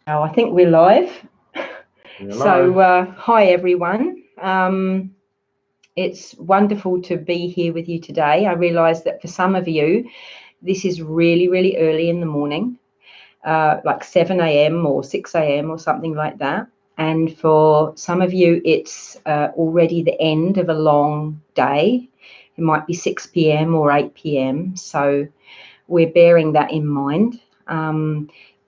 Oh, I think we're live. We're So, live. hi everyone. It's wonderful to be here with you today. I realise that for some of you, this is really, really early in the morning, like 7 a.m. or 6 a.m. or something like that. And for some of you, it's already the end of a long day. It might be 6 p.m. or 8 p.m. So we're bearing that in mind.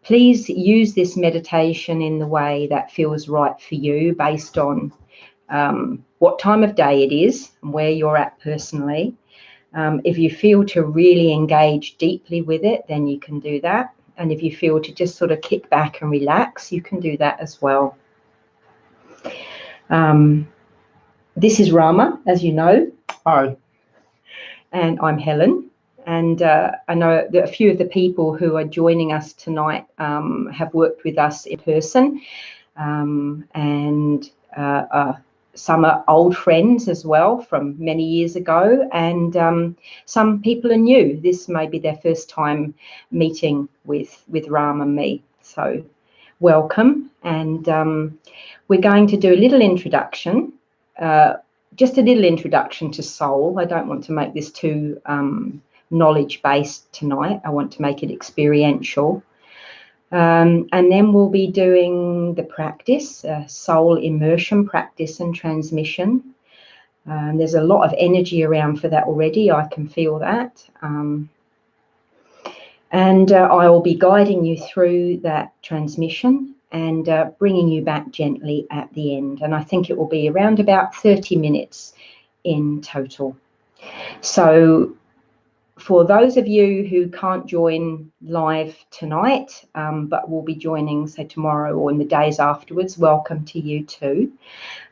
Please use this meditation in the way that feels right for you based on what time of day it is and where you're at personally. If you feel to really engage deeply with it, then you can do that. And if you feel to just sort of kick back and relax, you can do that as well. This is Rama, as you know. Hi. And I'm Helen. And I know that a few of the people who are joining us tonight have worked with us in person, and some are old friends as well from many years ago, and some people are new. This may be their first time meeting with Ram and me. So welcome, and we're going to do a little introduction. Just a little introduction to soul. I don't want to make this too knowledge-based tonight. I want to make it experiential. And then we'll be doing the practice, soul immersion practice and transmission. There's a lot of energy around for that already. I can feel that. And I will be guiding you through that transmission and bringing you back gently at the end. And I think it will be around about 30 minutes in total. So for those of you who can't join live tonight, but will be joining, say, tomorrow or in the days afterwards, welcome to you too.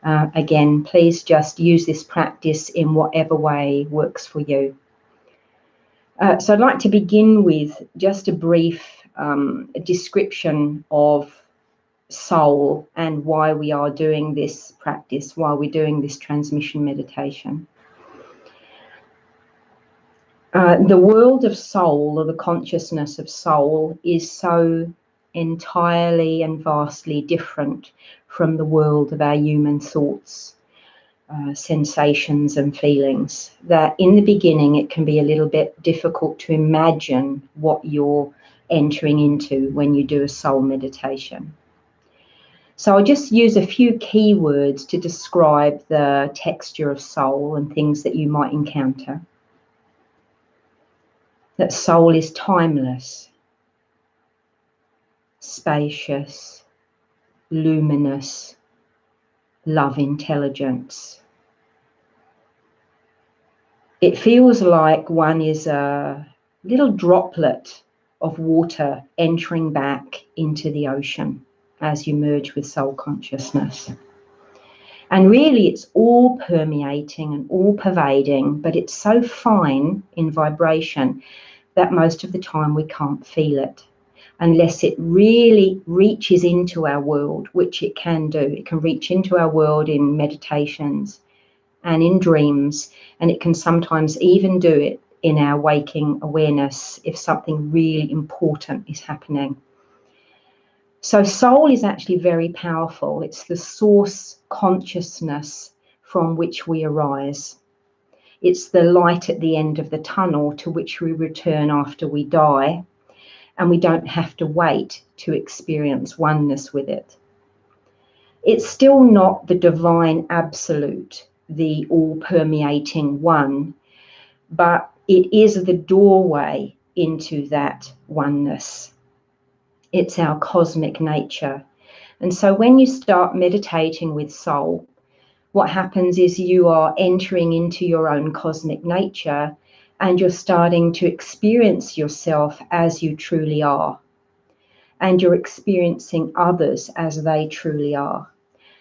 Again, please just use this practice in whatever way works for you. So I'd like to begin with just a brief description of soul and why we are doing this practice, why we're doing this transmission meditation. The world of soul, or the consciousness of soul, is so entirely and vastly different from the world of our human thoughts, sensations and feelings, that in the beginning it can be a little bit difficult to imagine what you're entering into when you do a soul meditation. So I'll just use a few key words to describe the texture of soul and things that you might encounter. That soul is timeless, spacious, luminous, love intelligence. It feels like one is a little droplet of water entering back into the ocean as you merge with soul consciousness. And really it's all permeating and all pervading, but it's so fine in vibration that most of the time we can't feel it unless it really reaches into our world, which it can do. It can reach into our world in meditations and in dreams, and it can sometimes even do it in our waking awareness if something really important is happening. So soul is actually very powerful. It's the source consciousness from which we arise. It's the light at the end of the tunnel to which we return after we die, and we don't have to wait to experience oneness with it. It's still not the divine absolute, the all-permeating one, but it is the doorway into that oneness. It's our cosmic nature. And so when you start meditating with soul, what happens is you are entering into your own cosmic nature and you're starting to experience yourself as you truly are. And you're experiencing others as they truly are.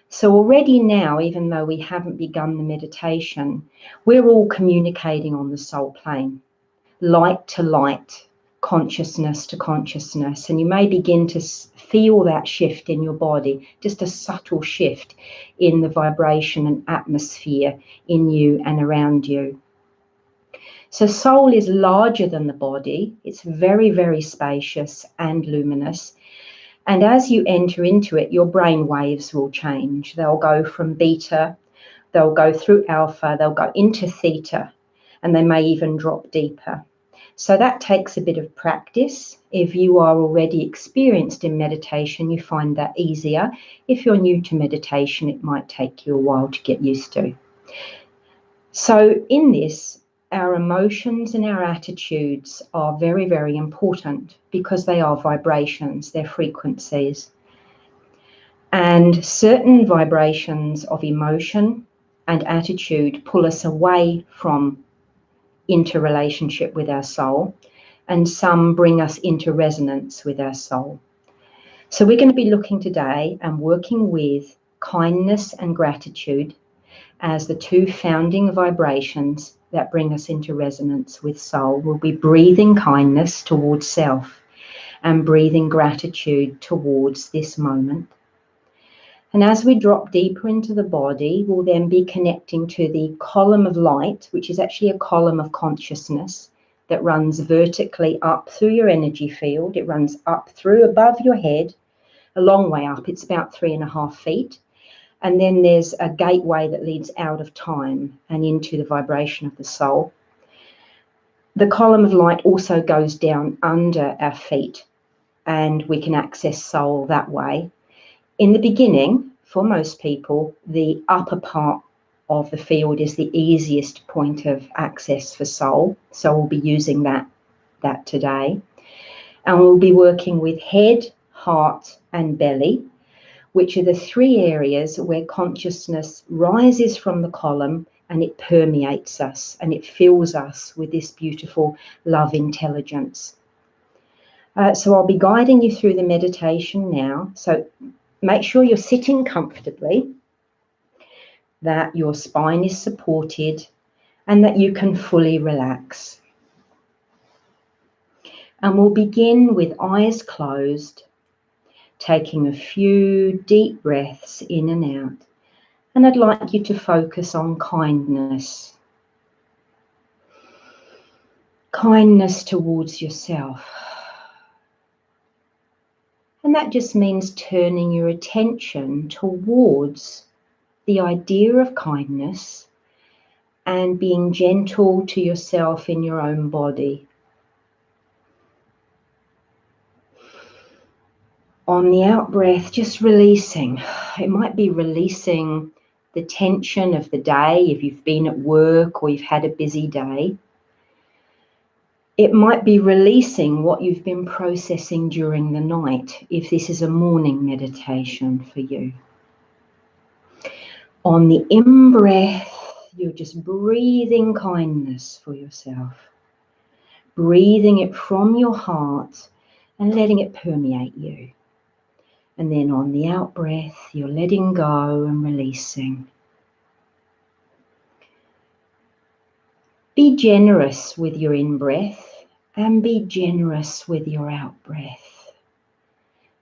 So already now, even though we haven't begun the meditation, we're all communicating on the soul plane, light to light, consciousness to consciousness. And you may begin to feel that shift in your body, just a subtle shift in the vibration and atmosphere in you and around you. So soul is larger than the body. It's very, very spacious and luminous. And as you enter into it, your brain waves will change. They'll go from beta, they'll go through alpha, they'll go into theta, and they may even drop deeper. So that takes a bit of practice. If you are already experienced in meditation, you find that easier. If you're new to meditation, it might take you a while to get used to. So in this, our emotions and our attitudes are very, very important because they are vibrations, they're frequencies. And certain vibrations of emotion and attitude pull us away from interrelationship with our soul, and some bring us into resonance with our soul. So we're going to be looking today and working with kindness and gratitude as the two founding vibrations that bring us into resonance with soul. We'll be breathing kindness towards self and breathing gratitude towards this moment. And as we drop deeper into the body, we'll then be connecting to the column of light, which is actually a column of consciousness that runs vertically up through your energy field. It runs up through above your head, a long way up. It's about 3.5 feet. And then there's a gateway that leads out of time and into the vibration of the soul. The column of light also goes down under our feet, and we can access soul that way. In the beginning, for most people, the upper part of the field is the easiest point of access for soul. So we'll be using that today. And we'll be working with head, heart, and belly, which are the three areas where consciousness rises from the column and it permeates us and it fills us with this beautiful love intelligence. So I'll be guiding you through the meditation now. So make sure you're sitting comfortably, that your spine is supported, and that you can fully relax. And we'll begin with eyes closed, taking a few deep breaths in and out. And I'd like you to focus on kindness. Kindness towards yourself. And that just means turning your attention towards the idea of kindness and being gentle to yourself in your own body. On the out breath, just releasing. It might be releasing the tension of the day if you've been at work or you've had a busy day. It might be releasing what you've been processing during the night, if this is a morning meditation for you. On the in-breath, you're just breathing kindness for yourself. Breathing it from your heart and letting it permeate you. And then on the out-breath, you're letting go and releasing. Be generous with your in-breath and be generous with your out-breath.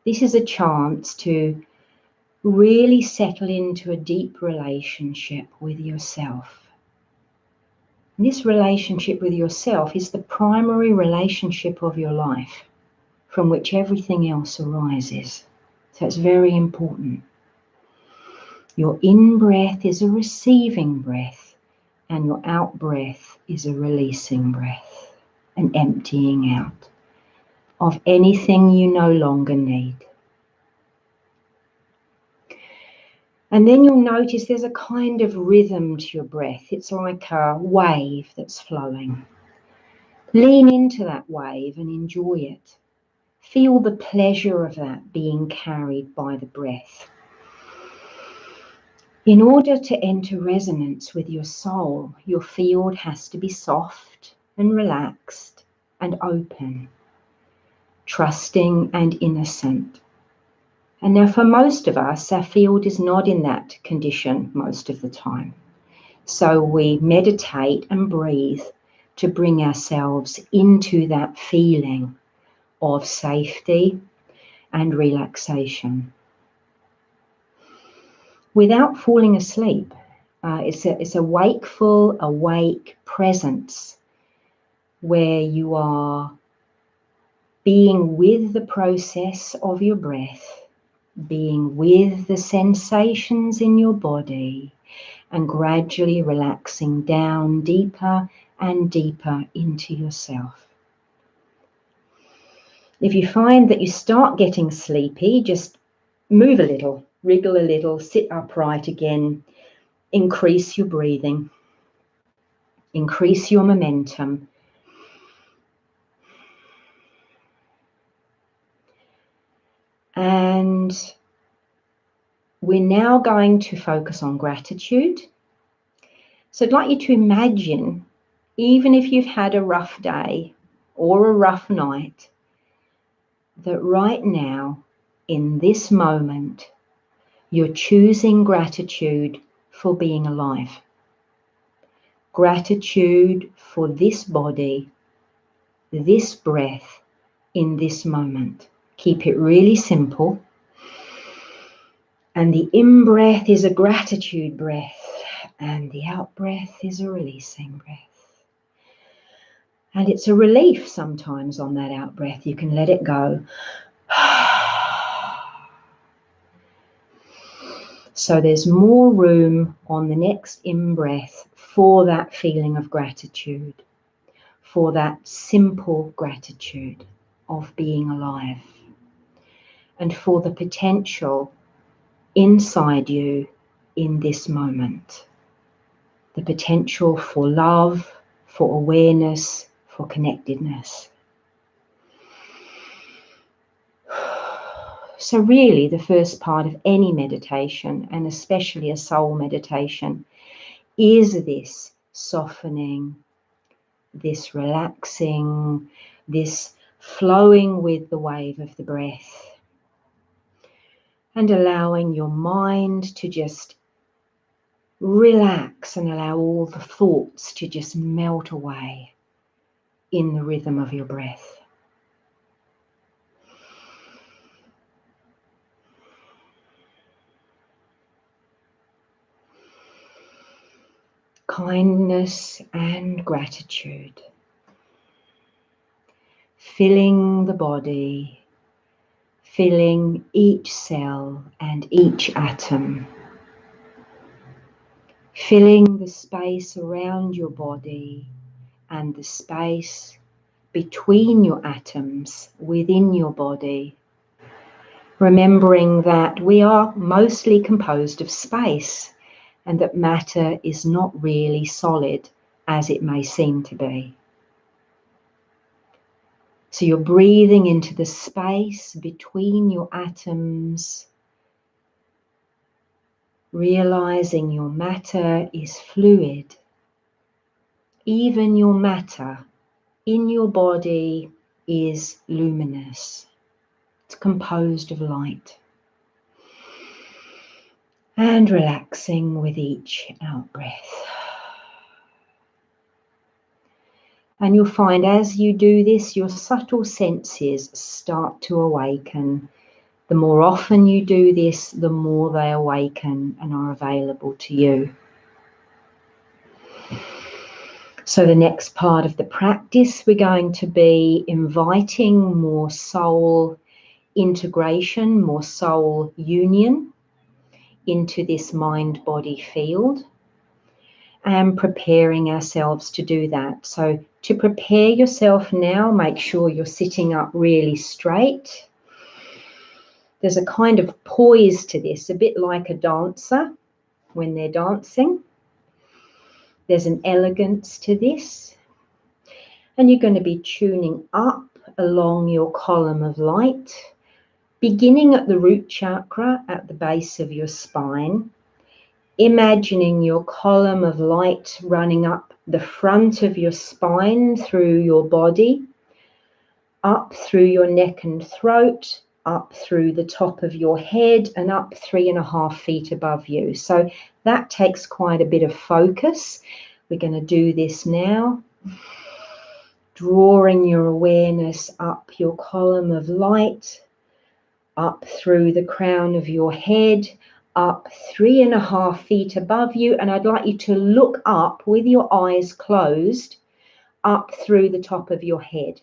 This is a chance to really settle into a deep relationship with yourself. And this relationship with yourself is the primary relationship of your life, from which everything else arises. So it's very important. Your in-breath is a receiving breath, and your out-breath is a releasing breath, an emptying out of anything you no longer need. And then you'll notice there's a kind of rhythm to your breath. It's like a wave that's flowing. Lean into that wave and enjoy it. Feel the pleasure of that being carried by the breath. In order to enter resonance with your soul, your field has to be soft and relaxed and open, trusting and innocent. And now for most of us, our field is not in that condition most of the time. So we meditate and breathe to bring ourselves into that feeling of safety and relaxation. Without falling asleep, it's a wakeful, awake presence where you are being with the process of your breath, being with the sensations in your body, and gradually relaxing down deeper and deeper into yourself. If you find that you start getting sleepy, just move a little, wriggle a little, sit upright again, increase your breathing, increase your momentum. And we're now going to focus on gratitude. So I'd like you to imagine, even if you've had a rough day or a rough night, that right now, in this moment, you're choosing gratitude for being alive. Gratitude for this body, this breath, in this moment. Keep it really simple. And the in-breath is a gratitude breath, and the out-breath is a releasing breath. And it's a relief sometimes on that out-breath. You can let it go. So there's more room on the next in-breath for that feeling of gratitude, for that simple gratitude of being alive, and for the potential inside you in this moment. The potential for love, for awareness, for connectedness. So really the first part of any meditation, and especially a soul meditation, is this softening, this relaxing, this flowing with the wave of the breath, and allowing your mind to just relax and allow all the thoughts to just melt away in the rhythm of your breath. Kindness and gratitude, filling the body, filling each cell and each atom, filling the space around your body and the space between your atoms within your body, remembering that we are mostly composed of space and that matter is not really solid as it may seem to be. So you're breathing into the space between your atoms, realizing your matter is fluid. Even your matter in your body is luminous. It's composed of light. And relaxing with each out-breath. And you'll find as you do this, your subtle senses start to awaken. The more often you do this, the more they awaken and are available to you. So the next part of the practice, we're going to be inviting more soul integration, more soul union into this mind-body field, and preparing ourselves to do that. So to prepare yourself now, make sure you're sitting up really straight. There's a kind of poise to this, a bit like a dancer when they're dancing. There's an elegance to this. And you're going to be tuning up along your column of light, beginning at the root chakra at the base of your spine, imagining your column of light running up the front of your spine through your body, up through your neck and throat, up through the top of your head, and up 3.5 feet above you. So that takes quite a bit of focus. We're going to do this now. Drawing your awareness up your column of light, up through the crown of your head, up 3.5 feet above you. And I'd like you to look up with your eyes closed, up through the top of your head.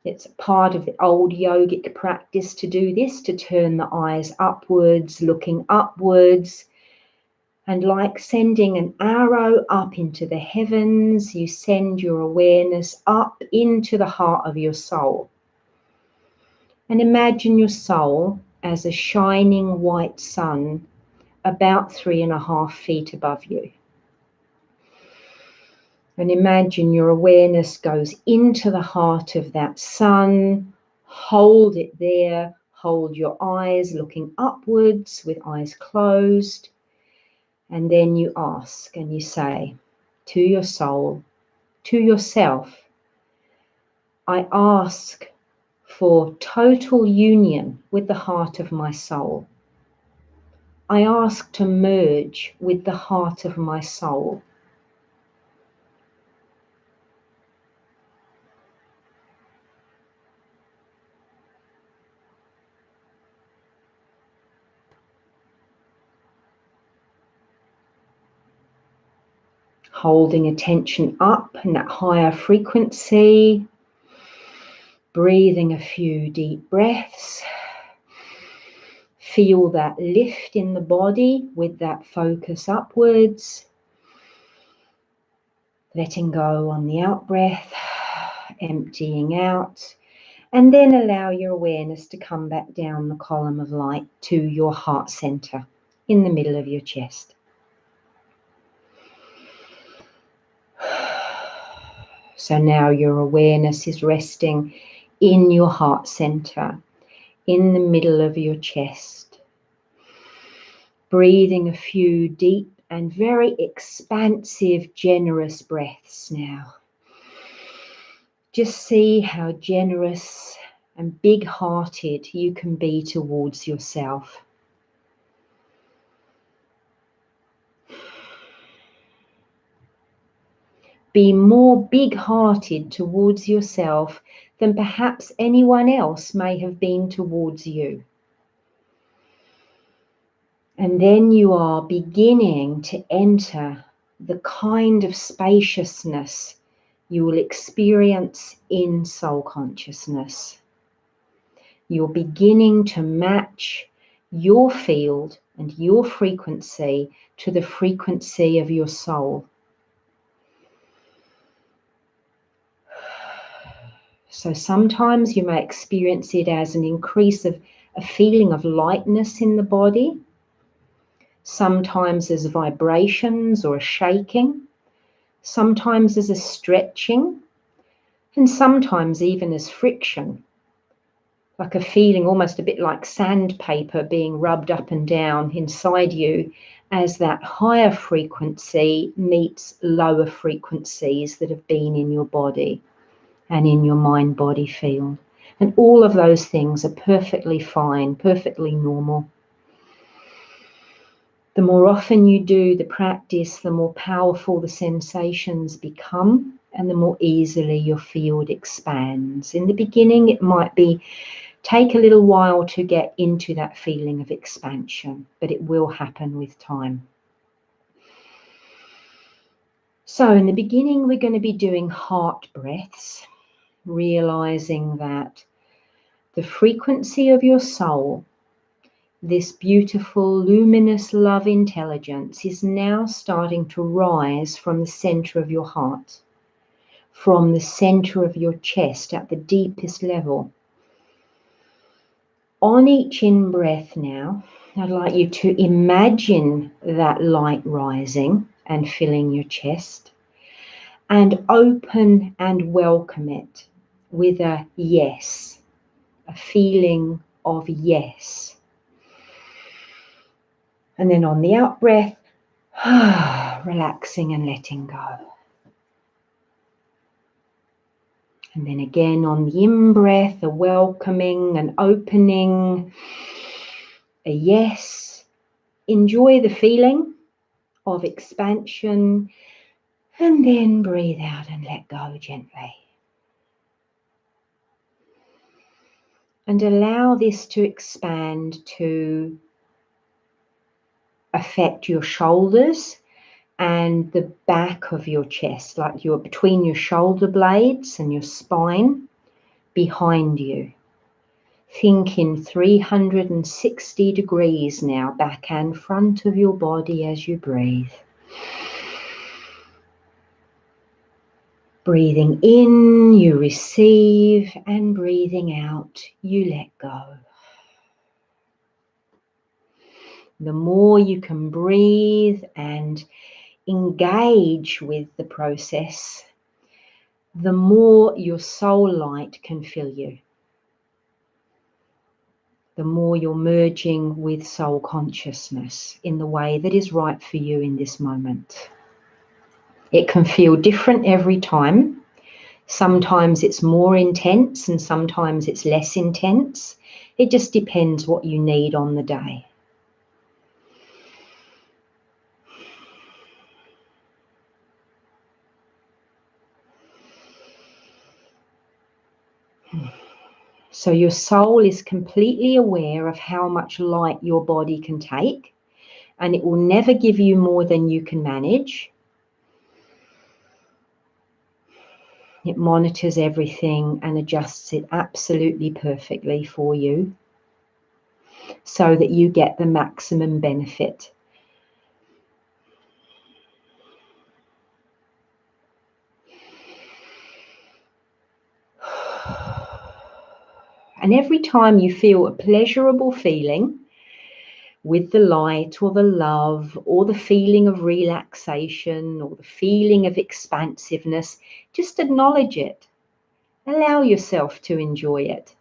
It's part of the old yogic practice to do this, to turn the eyes upwards, looking upwards. And like sending an arrow up into the heavens, you send your awareness up into the heart of your soul. And imagine your soul as a shining white sun about 3.5 feet above you. And imagine your awareness goes into the heart of that sun. Hold it there. Hold your eyes looking upwards with eyes closed. And then you ask and you say to your soul, to yourself, I ask for total union with the heart of my soul. I ask to merge with the heart of my soul. Holding attention up in that higher frequency, breathing a few deep breaths. Feel that lift in the body with that focus upwards. Letting go on the out breath, emptying out, and then allow your awareness to come back down the column of light to your heart center in the middle of your chest. So now your awareness is resting in your heart center, in the middle of your chest. Breathing a few deep and very expansive, generous breaths now. Just see how generous and big-hearted you can be towards yourself. Be more big-hearted towards yourself than perhaps anyone else may have been towards you. And then you are beginning to enter the kind of spaciousness you will experience in soul consciousness. You're beginning to match your field and your frequency to the frequency of your soul. So sometimes you may experience it as an increase of a feeling of lightness in the body, sometimes as vibrations or a shaking, sometimes as a stretching, and sometimes even as friction, like a feeling almost a bit like sandpaper being rubbed up and down inside you as that higher frequency meets lower frequencies that have been in your body and in your mind-body field. And all of those things are perfectly fine, perfectly normal. The more often you do the practice, the more powerful the sensations become and the more easily your field expands. In the beginning, it might take a little while to get into that feeling of expansion, but it will happen with time. So in the beginning, we're going to be doing heart breaths, realizing that the frequency of your soul, this beautiful, luminous love intelligence, is now starting to rise from the center of your heart, from the center of your chest at the deepest level. On each in-breath now, I'd like you to imagine that light rising and filling your chest, and open and welcome it with a yes, a feeling of yes. And then on the out breath, relaxing and letting go. And then again on the in-breath, a welcoming and opening, a yes. Enjoy the feeling of expansion, and then breathe out and let go gently. And allow this to expand to affect your shoulders and the back of your chest, like you're between your shoulder blades and your spine. behind you. Think in 360 degrees now, back and front of your body as you breathe. Breathing in, you receive, and breathing out, you let go. The more you can breathe and engage with the process, the more your soul light can fill you. The more you're merging with soul consciousness in the way that is right for you in this moment. It can feel different every time. Sometimes it's more intense and sometimes it's less intense. It just depends what you need on the day. So your soul is completely aware of how much light your body can take, and it will never give you more than you can manage. It monitors everything and adjusts it absolutely perfectly for you so that you get the maximum benefit. And every time you feel a pleasurable feeling with the light or the love or the feeling of relaxation or the feeling of expansiveness, just acknowledge it. Allow yourself to enjoy it.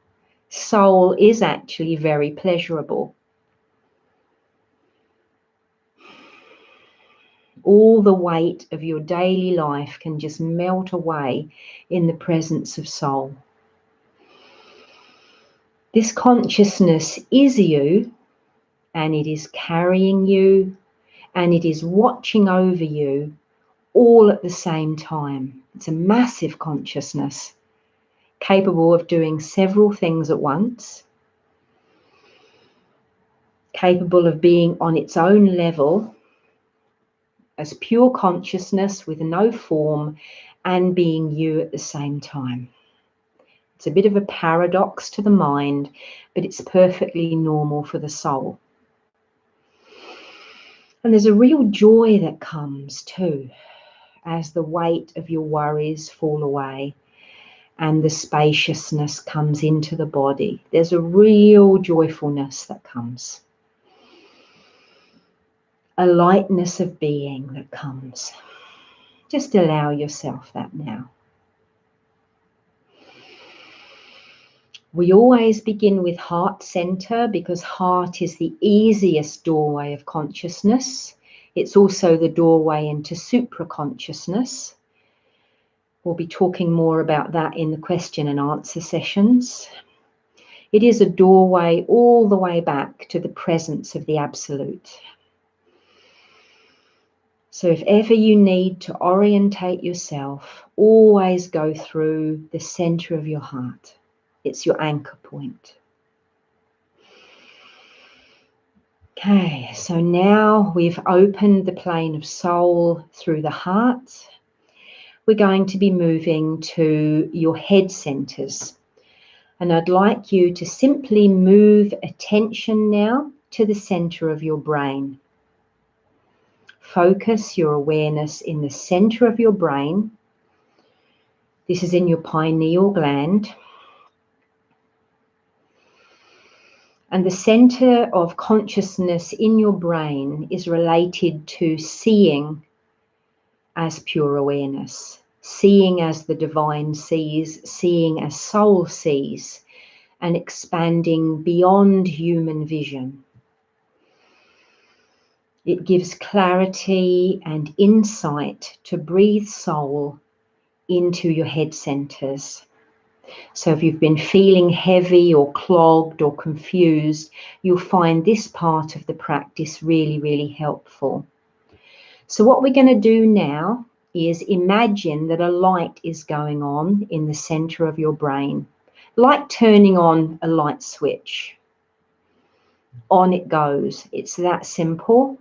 Soul is actually very pleasurable. All the weight of your daily life can just melt away in the presence of soul. This consciousness is you, and it is carrying you, and it is watching over you all at the same time. It's a massive consciousness, capable of doing several things at once, capable of being on its own level as pure consciousness with no form and being you at the same time. It's a bit of a paradox to the mind, but it's perfectly normal for the soul. And there's a real joy that comes too as the weight of your worries fall away and the spaciousness comes into the body. There's a real joyfulness that comes. A lightness of being that comes. Just allow yourself that now. We always begin with heart center because heart is the easiest doorway of consciousness. It's also the doorway into supraconsciousness. We'll be talking more about that in the question and answer sessions. It is a doorway all the way back to the presence of the Absolute. So if ever you need to orientate yourself, always go through the center of your heart. It's your anchor point. Okay, so now we've opened the plane of soul through the heart. We're going to be moving to your head centers. And I'd like you to simply move attention now to the center of your brain. Focus your awareness in the center of your brain. This is in your pineal gland. And the center of consciousness in your brain is related to seeing as pure awareness, seeing as the divine sees, seeing as soul sees, and expanding beyond human vision. It gives clarity and insight to breathe soul into your head centers. So if you've been feeling heavy or clogged or confused, you'll find this part of the practice really, really helpful. So what we're going to do now is imagine that a light is going on in the center of your brain, like turning on a light switch. On it goes. It's that simple.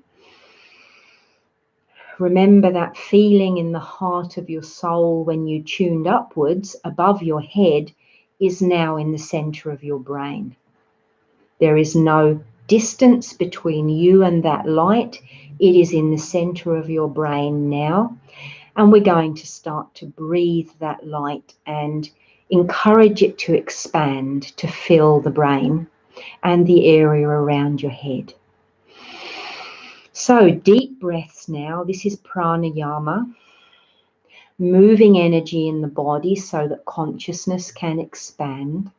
Remember that feeling in the heart of your soul when you tuned upwards above your head is now in the center of your brain. There is no distance between you and that light. It is in the center of your brain now. And we're going to start to breathe that light and encourage it to expand, to fill the brain and the area around your head. So deep breaths now. This is pranayama, moving energy in the body so that consciousness can expand.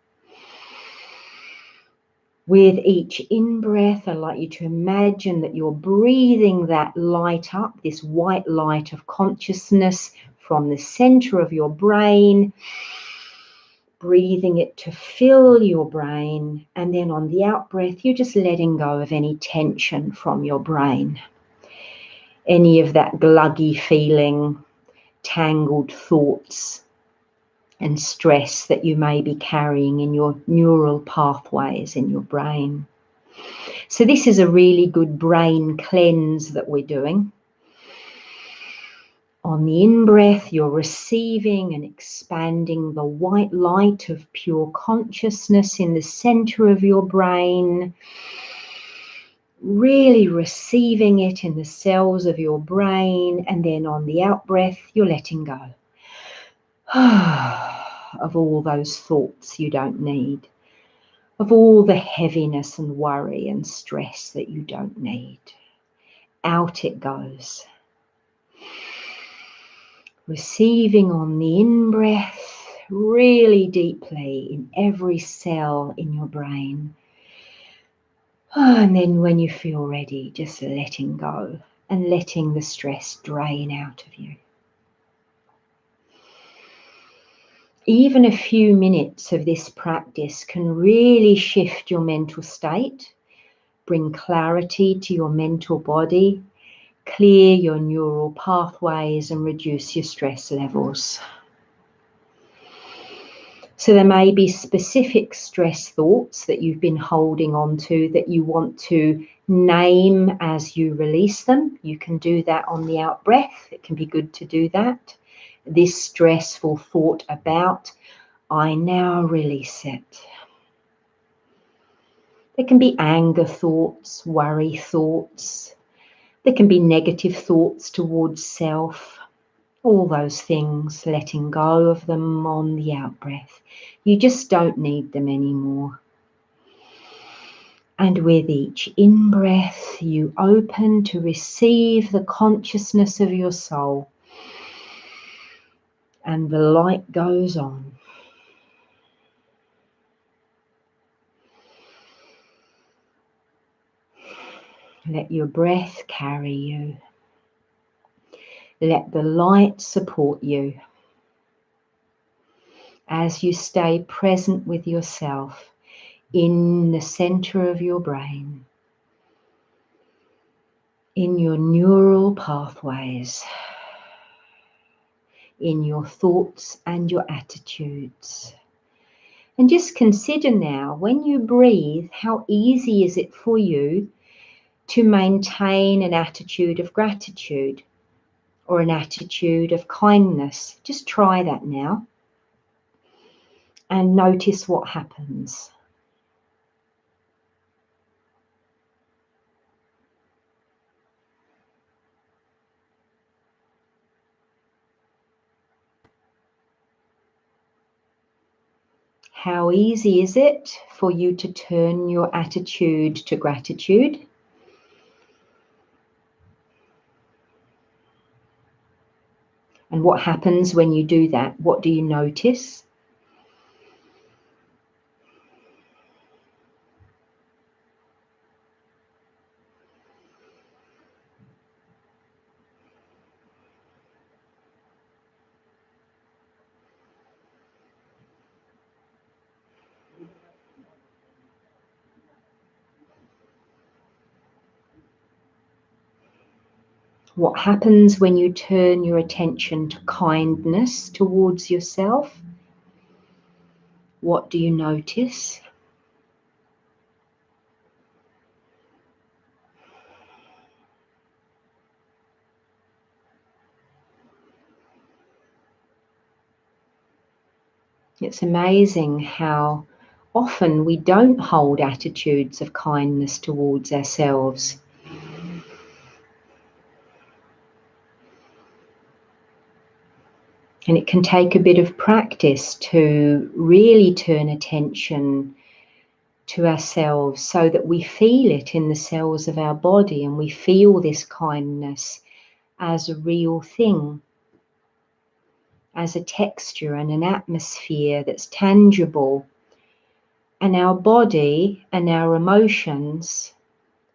With each in-breath, I'd like you to imagine that you're breathing that light up, this white light of consciousness from the center of your brain, breathing it to fill your brain. And then on the out-breath, you're just letting go of any tension from your brain, any of that gluggy feeling, tangled thoughts and stress that you may be carrying in your neural pathways in your brain. So this is a really good brain cleanse that we're doing. On the in-breath, you're receiving and expanding the white light of pure consciousness in the center of your brain, really receiving it in the cells of your brain. And then on the out-breath, you're letting go of all those thoughts you don't need, of all the heaviness and worry and stress that you don't need. Out it goes. Receiving on the in-breath really deeply in every cell in your brain. And then when you feel ready, just letting go and letting the stress drain out of you. Even a few minutes of this practice can really shift your mental state, bring clarity to your mental body, clear your neural pathways and reduce your stress levels. So there may be specific stress thoughts that you've been holding on to that you want to name as you release them. You can do that on the out breath. It can be good to do that. This stressful thought about, I now release it. There can be anger thoughts, worry thoughts. There can be negative thoughts towards self. All those things, letting go of them on the out breath. You just don't need them anymore. And with each in-breath, you open to receive the consciousness of your soul. And the light goes on. Let your breath carry you. Let the light support you as you stay present with yourself in the center of your brain, in your neural pathways, in your thoughts and your attitudes. And just consider now, when you breathe, how easy is it for you to maintain an attitude of gratitude or an attitude of kindness? Just try that now and notice what happens. How easy is it for you to turn your attitude to gratitude? And what happens when you do that? What do you notice? What happens when you turn your attention to kindness towards yourself? What do you notice? It's amazing how often we don't hold attitudes of kindness towards ourselves. And it can take a bit of practice to really turn attention to ourselves so that we feel it in the cells of our body and we feel this kindness as a real thing, as a texture and an atmosphere that's tangible. And our body and our emotions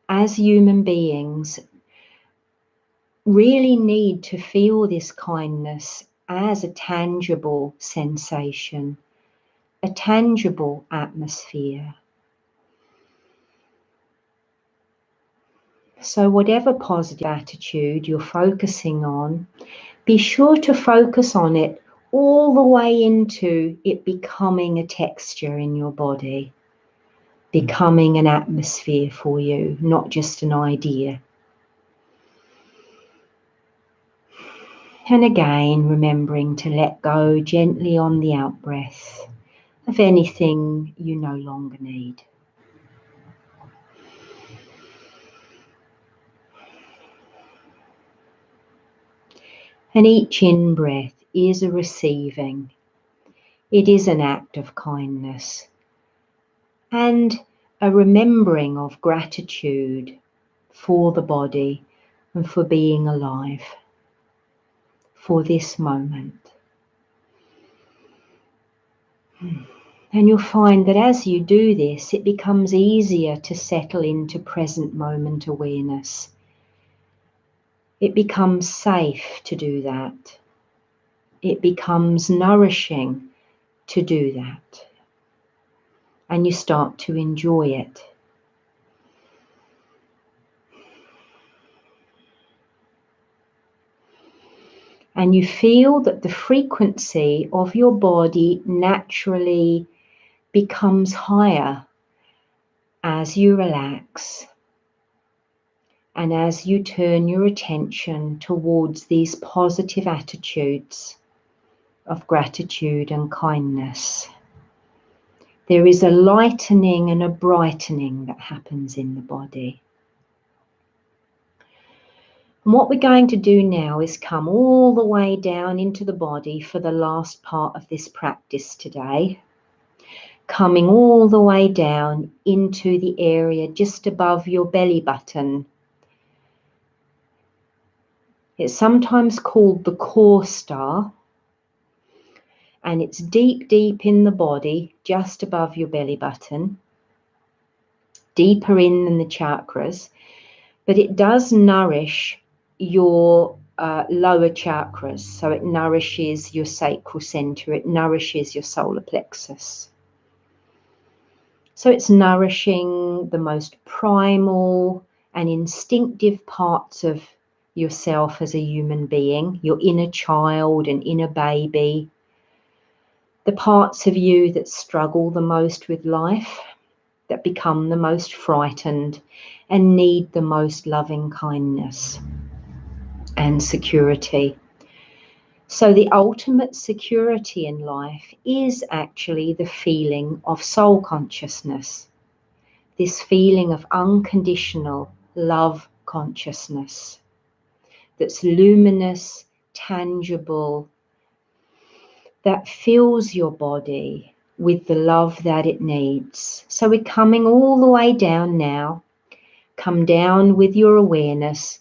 as human beings really need to feel this kindness as a tangible sensation, a tangible atmosphere. So whatever positive attitude you're focusing on, be sure to focus on it all the way into it becoming a texture in your body, becoming an atmosphere for you, not just an idea. And again, remembering to let go gently on the out-breath of anything you no longer need. And each in-breath is a receiving. It is an act of kindness and a remembering of gratitude for the body and for being alive, for this moment. And you'll find that as you do this, it becomes easier to settle into present moment awareness. It becomes safe to do that. It becomes nourishing to do that. And you start to enjoy it. And you feel that the frequency of your body naturally becomes higher as you relax and as you turn your attention towards these positive attitudes of gratitude and kindness. There is a lightening and a brightening that happens in the body. And what we're going to do now is come all the way down into the body for the last part of this practice today. Coming all the way down into the area just above your belly button. It's sometimes called the core star, and it's deep, deep in the body, just above your belly button, deeper in than the chakras, but it does nourish your lower chakras. So it nourishes your sacral center, it nourishes your solar plexus. So it's nourishing the most primal and instinctive parts of yourself as a human being, your inner child and inner baby, the parts of you that struggle the most with life, that become the most frightened and need the most loving kindness and security. So the ultimate security in life is actually the feeling of soul consciousness, this feeling of unconditional love consciousness that's luminous, tangible, that fills your body with the love that it needs. So we're coming all the way down now. Come down with your awareness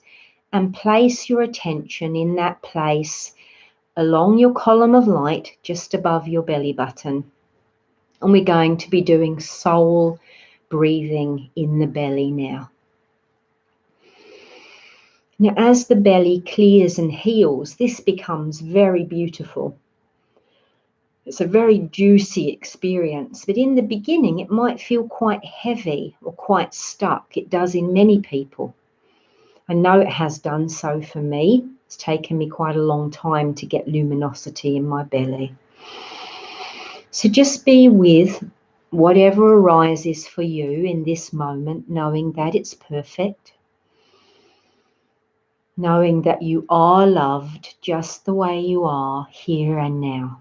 and place your attention in that place along your column of light just above your belly button. And we're going to be doing soul breathing in the belly now. Now, as the belly clears and heals, this becomes very beautiful. It's a very juicy experience, but in the beginning it might feel quite heavy or quite stuck. It does in many people. I know it has done so for me. It's taken me quite a long time to get luminosity in my belly. So just be with whatever arises for you in this moment, knowing that it's perfect, knowing that you are loved just the way you are here and now.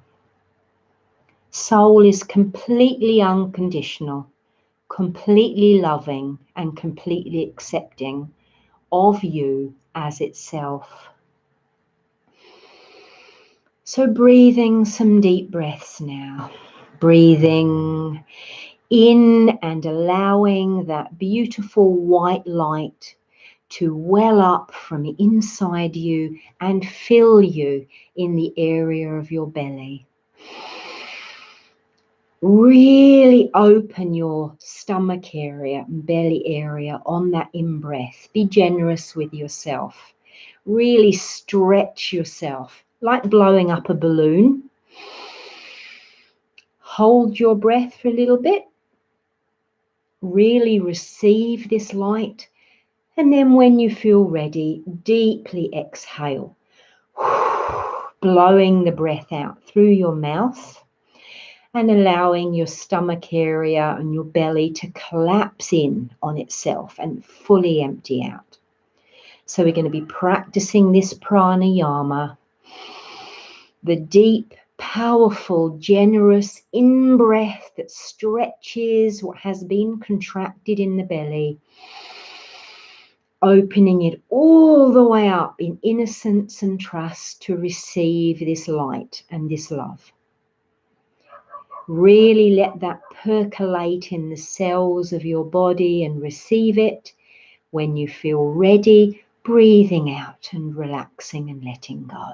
Soul is completely unconditional, completely loving, and completely accepting of you as itself. So breathing some deep breaths now. Breathing in and allowing that beautiful white light to well up from inside you and fill you in the area of your belly. Really open your stomach area and belly area on that in-breath. Be generous with yourself. Really stretch yourself, like blowing up a balloon. Hold your breath for a little bit. Really receive this light. And then when you feel ready, deeply exhale, blowing the breath out through your mouth and allowing your stomach area and your belly to collapse in on itself and fully empty out. So we're going to be practicing this pranayama, the deep, powerful, generous in-breath that stretches what has been contracted in the belly, opening it all the way up in innocence and trust to receive this light and this love. Really let that percolate in the cells of your body and receive it. When you feel ready, breathing out and relaxing and letting go.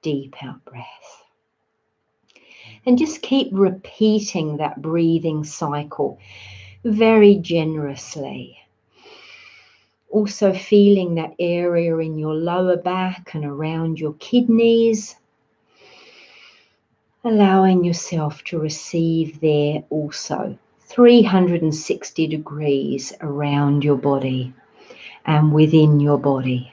Deep out breath. And just keep repeating that breathing cycle very generously. Also feeling that area in your lower back and around your kidneys. Allowing yourself to receive there also. 360 degrees around your body and within your body.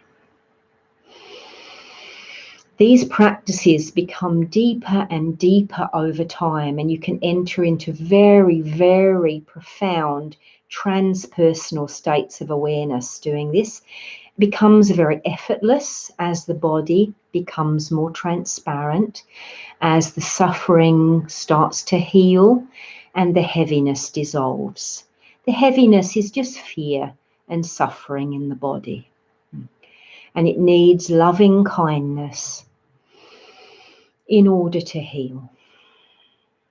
These practices become deeper and deeper over time, and you can enter into very, very profound transpersonal states of awareness doing this. It becomes very effortless as the body becomes more transparent, as the suffering starts to heal and the heaviness dissolves. The heaviness is just fear and suffering in the body. And it needs loving kindness in order to heal.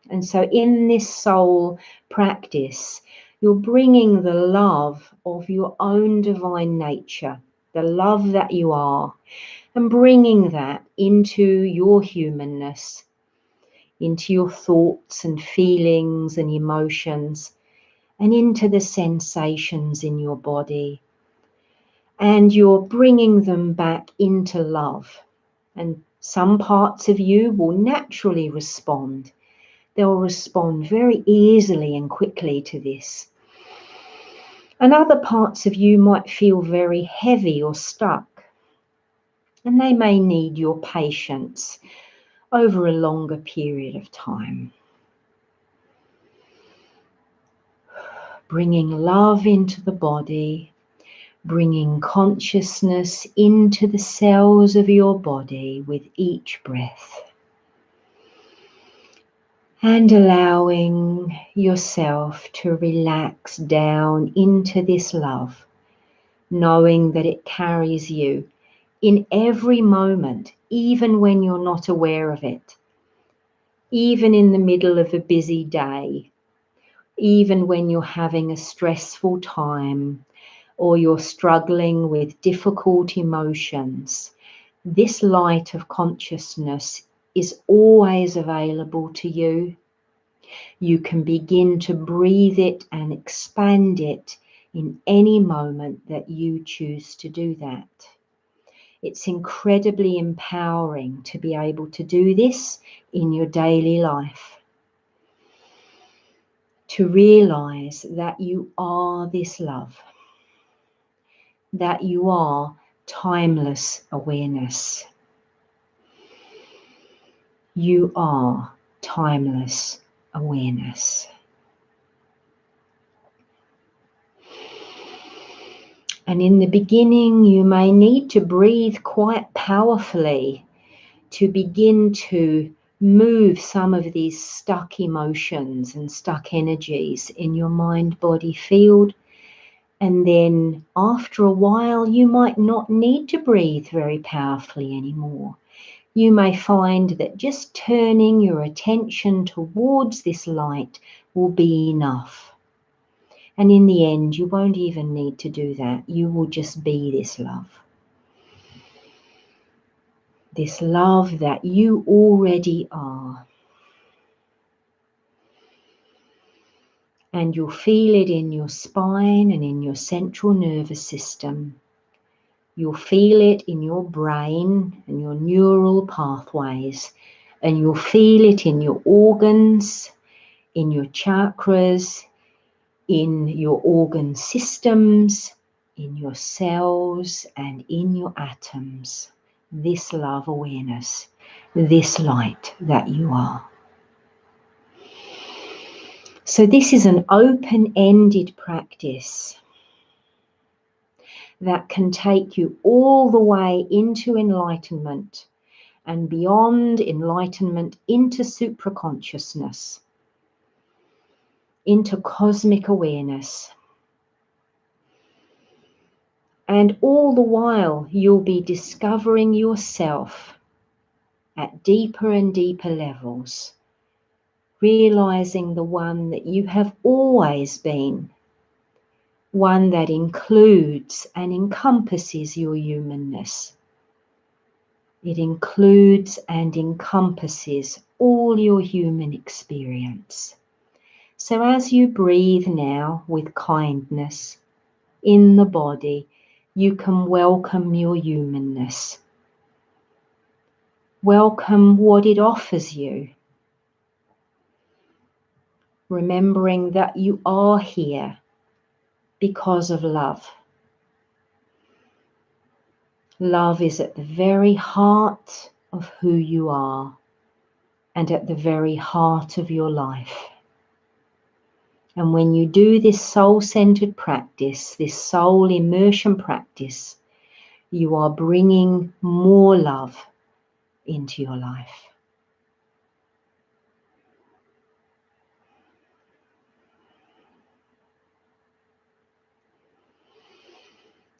And so in this soul practice, you're bringing the love of your own divine nature, the love that you are, and bringing that into your humanness, into your thoughts and feelings and emotions, and into the sensations in your body. And you're bringing them back into love. And some parts of you will naturally respond. They'll respond very easily and quickly to this. And other parts of you might feel very heavy or stuck. And they may need your patience over a longer period of time. Bringing love into the body, bringing consciousness into the cells of your body with each breath. And allowing yourself to relax down into this love, knowing that it carries you in every moment, even when you're not aware of it, even in the middle of a busy day, even when you're having a stressful time or you're struggling with difficult emotions. This light of consciousness is always available to you. You can begin to breathe it and expand it in any moment that you choose to do that. It's incredibly empowering to be able to do this in your daily life. To realize that you are this love, that you are timeless awareness. You are timeless awareness. And in the beginning, you may need to breathe quite powerfully to begin to move some of these stuck emotions and stuck energies in your mind-body field. And then after a while, you might not need to breathe very powerfully anymore. You may find that just turning your attention towards this light will be enough. And in the end, you won't even need to do that. You will just be this love. This love that you already are. And you'll feel it in your spine and in your central nervous system. You'll feel it in your brain and your neural pathways. And you'll feel it in your organs, in your chakras, in your organ systems, in your cells, and in your atoms. This love awareness, this light that you are. So this is an open-ended practice that can take you all the way into enlightenment and beyond enlightenment into supraconsciousness, into cosmic awareness. And all the while you'll be discovering yourself at deeper and deeper levels, realizing the one that you have always been, one that includes and encompasses your humanness. It includes and encompasses all your human experience. So as you breathe now with kindness in the body, you can welcome your humanness. Welcome what it offers you. Remembering that you are here because of love. Love is at the very heart of who you are and at the very heart of your life. And when you do this soul-centered practice, this soul immersion practice, you are bringing more love into your life.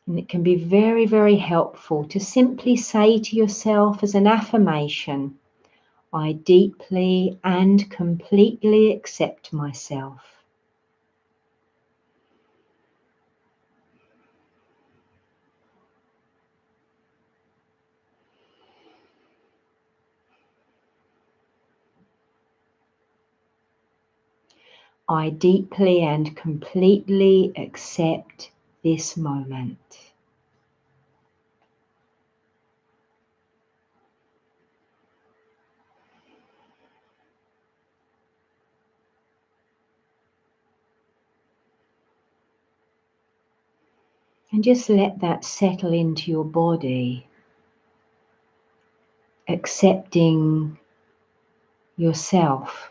And it can be very, very helpful to simply say to yourself as an affirmation, I deeply and completely accept myself. I deeply and completely accept this moment. And just let that settle into your body, accepting yourself,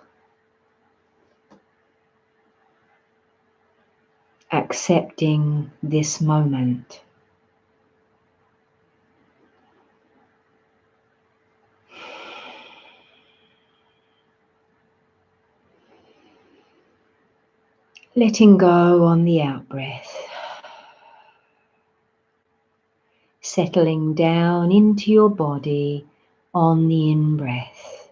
accepting this moment. Letting go on the out-breath. Settling down into your body on the in-breath.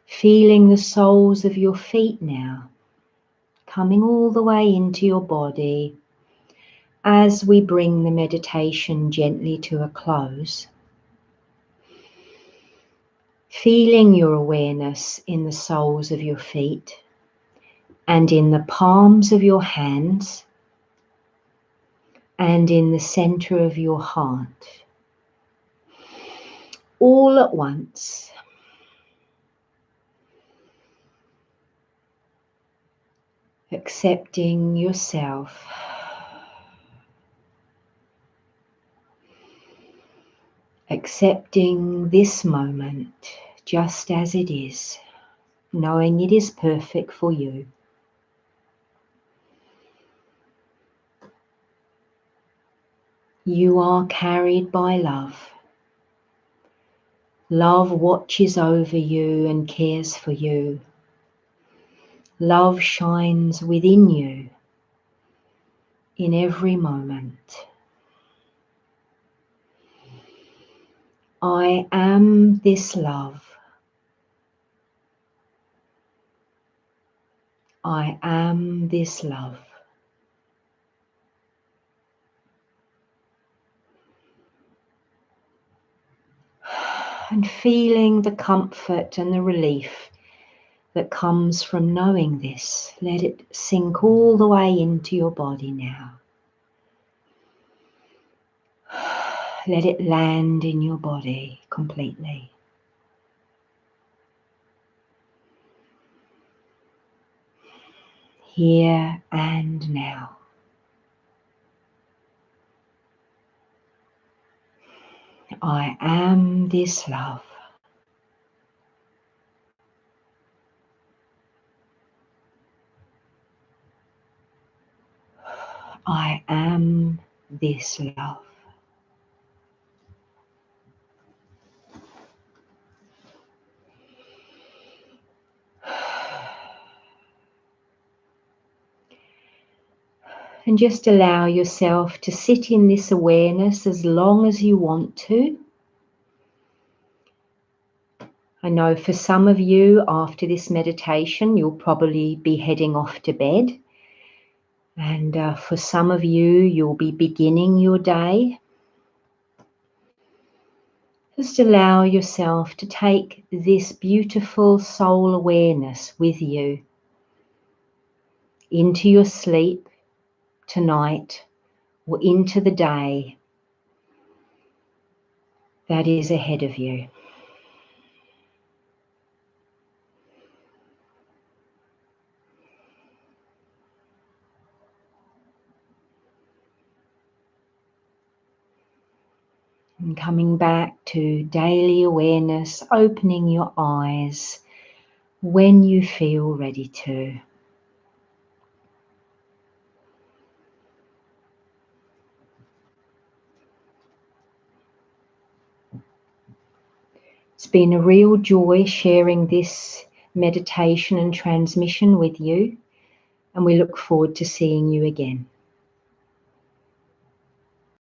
Feeling the soles of your feet now, coming all the way into your body as we bring the meditation gently to a close. Feeling your awareness in the soles of your feet and in the palms of your hands and in the center of your heart. All at once. Accepting yourself. Accepting this moment just as it is, knowing it is perfect for you. You are carried by love. Love watches over you and cares for you. Love shines within you in every moment. I am this love. I am this love. And feeling the comfort and the relief that comes from knowing this. Let it sink all the way into your body now. Let it land in your body completely. Here and now. I am this love. I am this love. And just allow yourself to sit in this awareness as long as you want to. I know for some of you, after this meditation, you'll probably be heading off to bed. And for some of you, you'll be beginning your day. Just allow yourself to take this beautiful soul awareness with you into your sleep tonight or into the day that is ahead of you. And coming back to daily awareness, opening your eyes when you feel ready to. It's been a real joy sharing this meditation and transmission with you, and we look forward to seeing you again.